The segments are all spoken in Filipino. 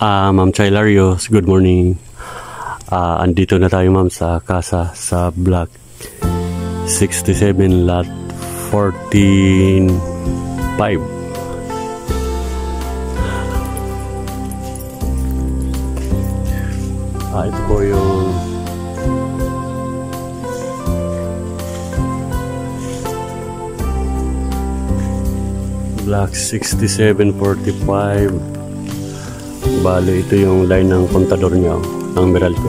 Ma'am Chay Larios, good morning. Andito na tayo ma'am sa casa sa block 67 lot 14-5. Ito po yung block 6745. Bale, ito yung line ng kontador niya, ng Meralco.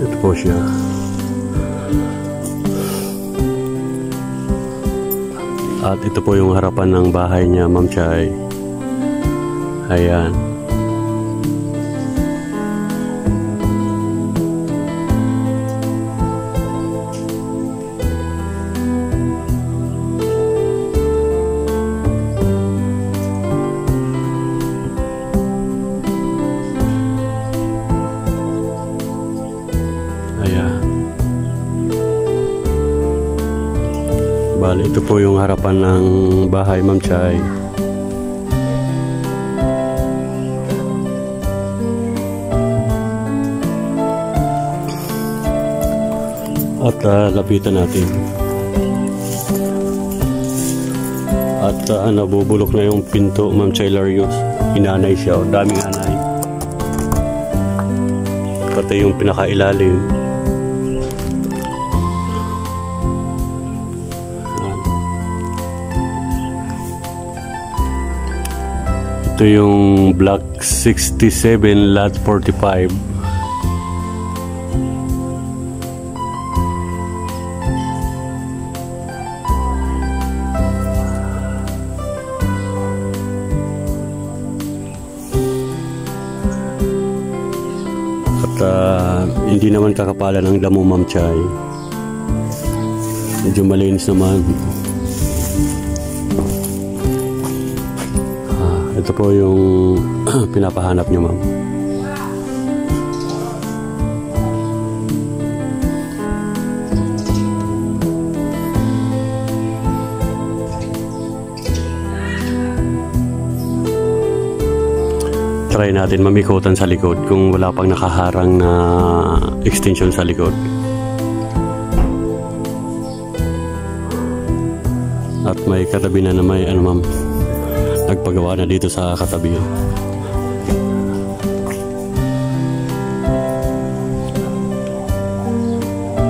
Ito po siya. At ito po yung harapan ng bahay niya, Ma'am Chay. Ayan. Bale, ito po yung harapan ng bahay, Ma'am Chay. At lapitan natin. At nabubulok na yung pinto, Ma'am Chay Larios. Inanay siya, daming anay. Pati yung pinakailalim. Ito yung block 67 lot 45. At hindi naman kakapalan ng damo, Ma'am Chay. Medyo malinis naman. Ito po yung pinapahanap nyo, ma'am. Try natin mamikutan sa likod kung wala pang nakaharang na extension sa likod. At may katabi na may ma'am, nagpagawa na dito sa katabi.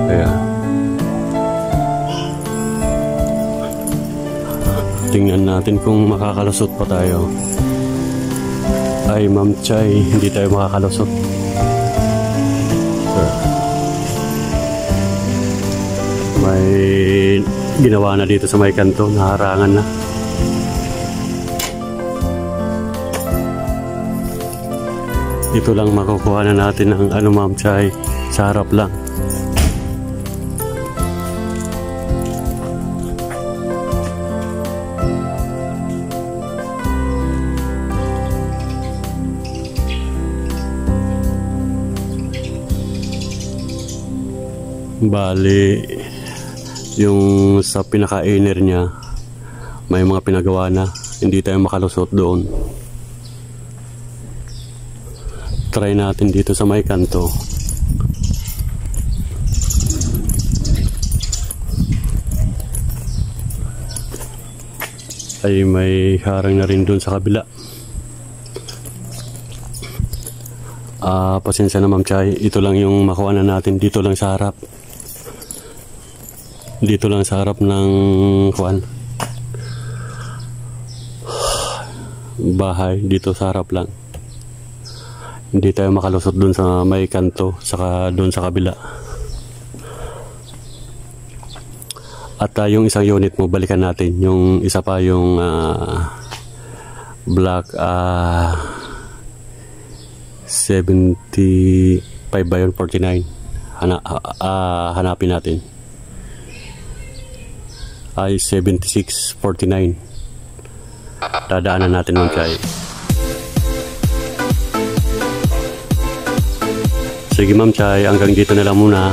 Kaya tingnan natin kung makakalusot pa tayo. Ay, Ma'am Chay, hindi tayo makakalusot. Sir, may ginawa na dito sa may kanto, naharangan na. Ito lang makukuha na natin ang Ma'am Chay, sa harap lang. Bali, yung sa pinaka-inner niya, may mga pinagawa na, hindi tayo makalusot doon. Try natin dito sa may kanto. Ay may harang na rin doon sa kabila. Pasensya na, Ma'am Chay, ito lang yung makuha na natin dito lang sa harap. Dito lang sa harap ng bahay, dito sa harap lang. Hindi tayo makalusot dun sa may kanto, saka dun sa kabila. At yung isang unit mo, balikan natin. Yung isa pa, yung block 75 by 49. Hanapin natin. Ay 7649. Dadaanan natin ng kay. Sige, Ma'am Chay, hanggang dito na lang muna.